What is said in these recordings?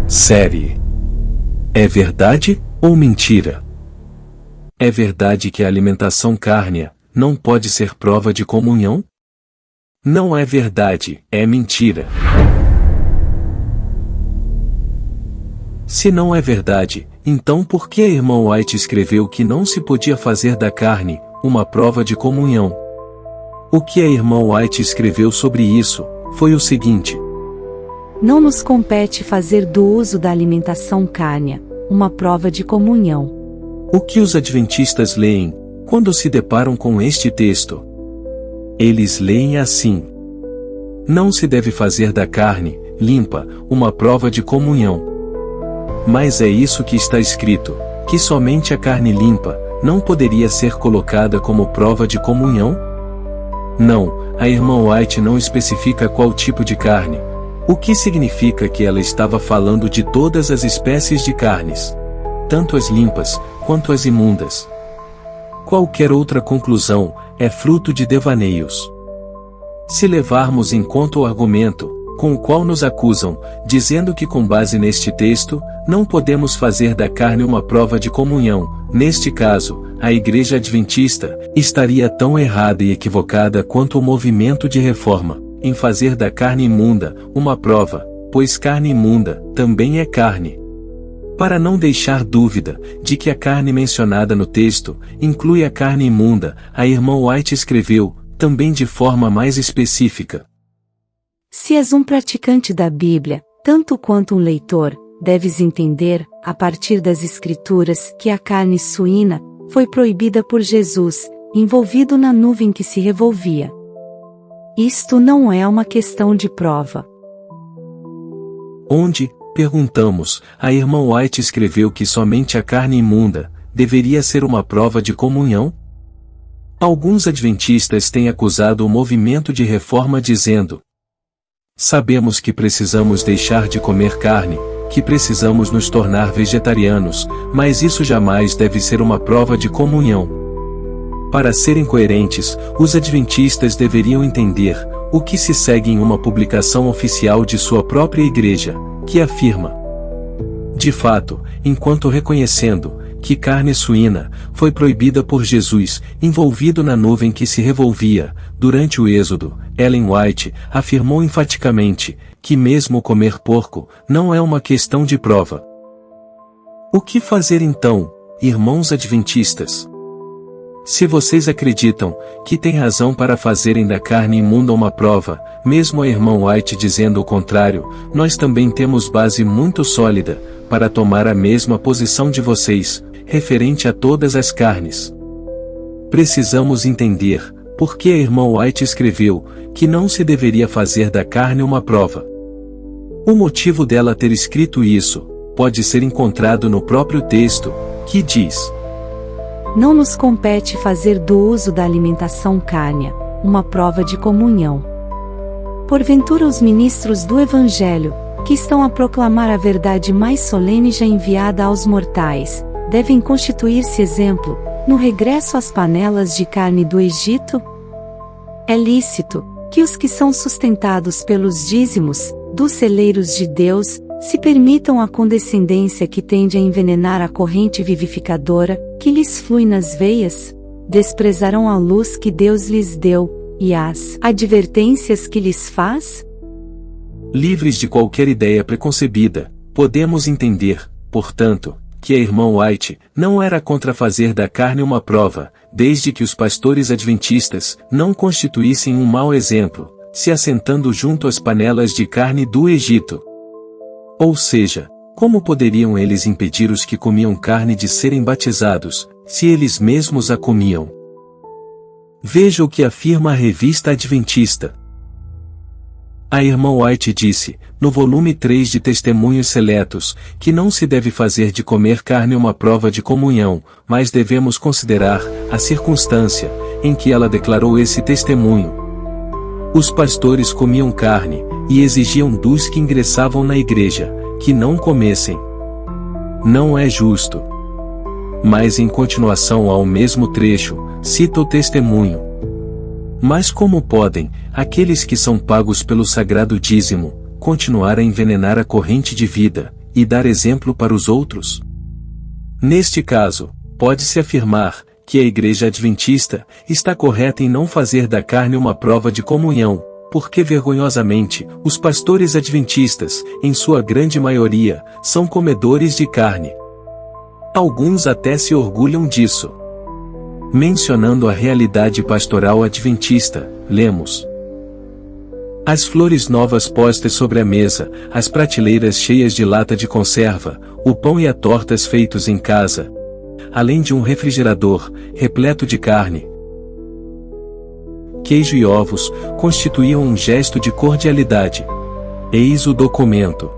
Série: é verdade ou mentira? É verdade que a alimentação cárnea não pode ser prova de comunhão? Não é verdade, é mentira. Se não é verdade, então por que a irmã White escreveu que não se podia fazer da carne uma prova de comunhão? O que a irmã White escreveu sobre isso foi o seguinte: não nos compete fazer do uso da alimentação cárnea uma prova de comunhão. O que os adventistas leem quando se deparam com este texto? Eles leem assim: não se deve fazer da carne limpa uma prova de comunhão. Mas é isso que está escrito, que somente a carne limpa não poderia ser colocada como prova de comunhão? Não, a irmã White não especifica qual tipo de carne, o que significa que ela estava falando de todas as espécies de carnes, tanto as limpas quanto as imundas. Qualquer outra conclusão é fruto de devaneios. Se levarmos em conta o argumento com o qual nos acusam, dizendo que com base neste texto, não podemos fazer da carne uma prova de comunhão, neste caso, a Igreja Adventista estaria tão errada e equivocada quanto o movimento de reforma, em fazer da carne imunda uma prova, pois carne imunda também é carne. Para não deixar dúvida de que a carne mencionada no texto inclui a carne imunda, a irmã White escreveu, também de forma mais específica: se és um praticante da Bíblia, tanto quanto um leitor, deves entender, a partir das Escrituras, que a carne suína foi proibida por Jesus, envolvido na nuvem que se revolvia. Isto não é uma questão de prova. Onde, perguntamos, a irmã White escreveu que somente a carne imunda deveria ser uma prova de comunhão? Alguns adventistas têm acusado o movimento de reforma dizendo: sabemos que precisamos deixar de comer carne, que precisamos nos tornar vegetarianos, mas isso jamais deve ser uma prova de comunhão. Para serem coerentes, os adventistas deveriam entender o que se segue em uma publicação oficial de sua própria igreja, que afirma: de fato, enquanto reconhecendo que carne suína foi proibida por Jesus, envolvido na nuvem que se revolvia, durante o Êxodo, Ellen White afirmou enfaticamente que mesmo comer porco não é uma questão de prova. O que fazer então, irmãos adventistas? Se vocês acreditam que tem razão para fazerem da carne imunda uma prova, mesmo a irmã White dizendo o contrário, nós também temos base muito sólida para tomar a mesma posição de vocês, referente a todas as carnes. Precisamos entender por que a irmã White escreveu que não se deveria fazer da carne uma prova. O motivo dela ter escrito isso pode ser encontrado no próprio texto, que diz: não nos compete fazer do uso da alimentação cárnea uma prova de comunhão. Porventura os ministros do Evangelho, que estão a proclamar a verdade mais solene já enviada aos mortais, devem constituir-se exemplo no regresso às panelas de carne do Egito? É lícito que os que são sustentados pelos dízimos dos celeiros de Deus se permitam a condescendência que tende a envenenar a corrente vivificadora que lhes flui nas veias? Desprezarão a luz que Deus lhes deu e as advertências que lhes faz? Livres de qualquer ideia preconcebida, podemos entender, portanto, que a irmã White não era contra fazer da carne uma prova, desde que os pastores adventistas não constituíssem um mau exemplo, se assentando junto às panelas de carne do Egito. Ou seja, como poderiam eles impedir os que comiam carne de serem batizados, se eles mesmos a comiam? Veja o que afirma a revista Adventista. A irmã White disse, no volume 3 de Testemunhos Seletos, que não se deve fazer de comer carne uma prova de comunhão, mas devemos considerar a circunstância em que ela declarou esse testemunho. Os pastores comiam carne e exigiam dos que ingressavam na igreja que não comessem. Não é justo. Mas em continuação ao mesmo trecho, cita o testemunho: mas como podem aqueles que são pagos pelo sagrado dízimo continuar a envenenar a corrente de vida, e dar exemplo para os outros? Neste caso, pode-se afirmar que a Igreja Adventista está correta em não fazer da carne uma prova de comunhão, porque vergonhosamente, os pastores adventistas, em sua grande maioria, são comedores de carne. Alguns até se orgulham disso. Mencionando a realidade pastoral adventista, lemos: as flores novas postas sobre a mesa, as prateleiras cheias de lata de conserva, o pão e as tortas feitos em casa, além de um refrigerador, repleto de carne, queijo e ovos, constituíam um gesto de cordialidade. Eis o documento.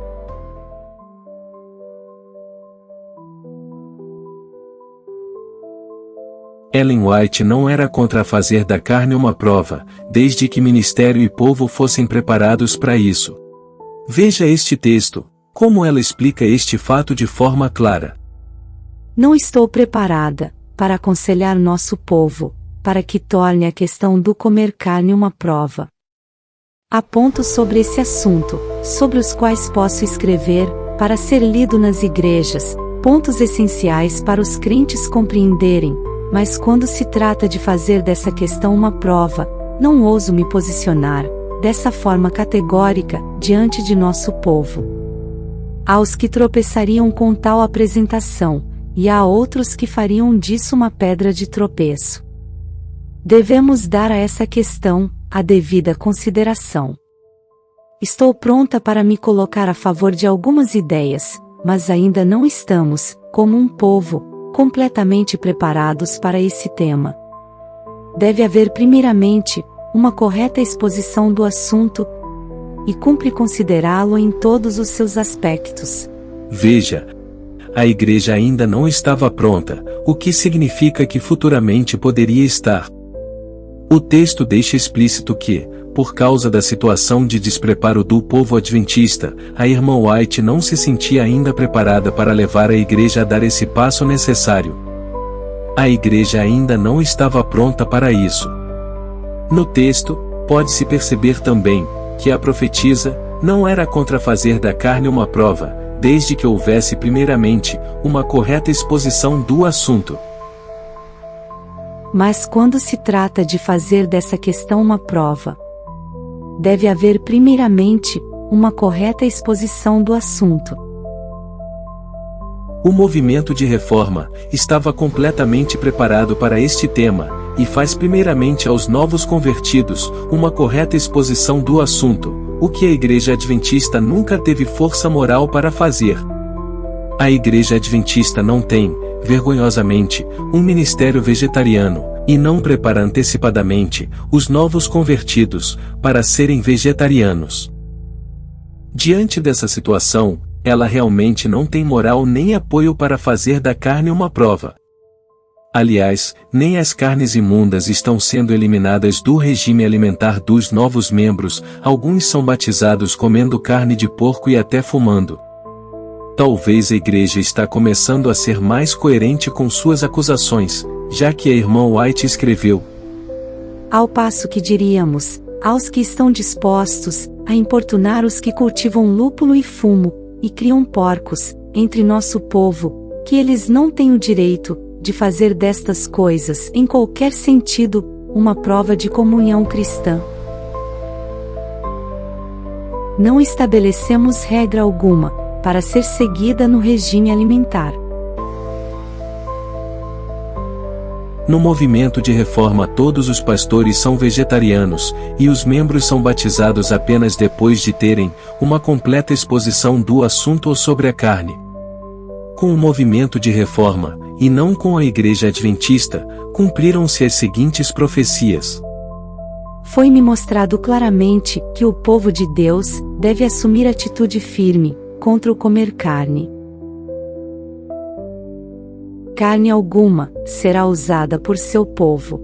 Ellen White não era contra fazer da carne uma prova, desde que ministério e povo fossem preparados para isso. Veja este texto, como ela explica este fato de forma clara. Não estou preparada para aconselhar nosso povo, para que torne a questão do comer carne uma prova. Há pontos sobre esse assunto, sobre os quais posso escrever, para ser lido nas igrejas, pontos essenciais para os crentes compreenderem, mas quando se trata de fazer dessa questão uma prova, não ouso me posicionar, dessa forma categórica, diante de nosso povo. Há os que tropeçariam com tal apresentação, e há outros que fariam disso uma pedra de tropeço. Devemos dar a essa questão a devida consideração. Estou pronta para me colocar a favor de algumas ideias, mas ainda não estamos, como um povo, completamente preparados para esse tema. Deve haver primeiramente uma correta exposição do assunto, e cumpre considerá-lo em todos os seus aspectos. Veja, a igreja ainda não estava pronta, o que significa que futuramente poderia estar. O texto deixa explícito que, por causa da situação de despreparo do povo adventista, a irmã White não se sentia ainda preparada para levar a igreja a dar esse passo necessário. A igreja ainda não estava pronta para isso. No texto, pode-se perceber também que a profetisa não era contra fazer da carne uma prova, desde que houvesse primeiramente uma correta exposição do assunto. Mas quando se trata de fazer dessa questão uma prova, deve haver primeiramente uma correta exposição do assunto. O movimento de reforma estava completamente preparado para este tema, e faz primeiramente aos novos convertidos uma correta exposição do assunto, o que a Igreja Adventista nunca teve força moral para fazer. A Igreja Adventista não tem, vergonhosamente, um ministério vegetariano, e não prepara antecipadamente os novos convertidos para serem vegetarianos. Diante dessa situação, ela realmente não tem moral nem apoio para fazer da carne uma prova. Aliás, nem as carnes imundas estão sendo eliminadas do regime alimentar dos novos membros, alguns são batizados comendo carne de porco e até fumando. Talvez a igreja está começando a ser mais coerente com suas acusações, já que a irmã White escreveu: ao passo que diríamos, aos que estão dispostos a importunar os que cultivam lúpulo e fumo, e criam porcos, entre nosso povo, que eles não têm o direito de fazer destas coisas, em qualquer sentido, uma prova de comunhão cristã. Não estabelecemos regra alguma para ser seguida no regime alimentar. No movimento de reforma todos os pastores são vegetarianos, e os membros são batizados apenas depois de terem uma completa exposição do assunto ou sobre a carne. Com o movimento de reforma, e não com a Igreja Adventista, cumpriram-se as seguintes profecias. Foi-me mostrado claramente que o povo de Deus deve assumir atitude firme contra o comer carne. Carne alguma será usada por seu povo.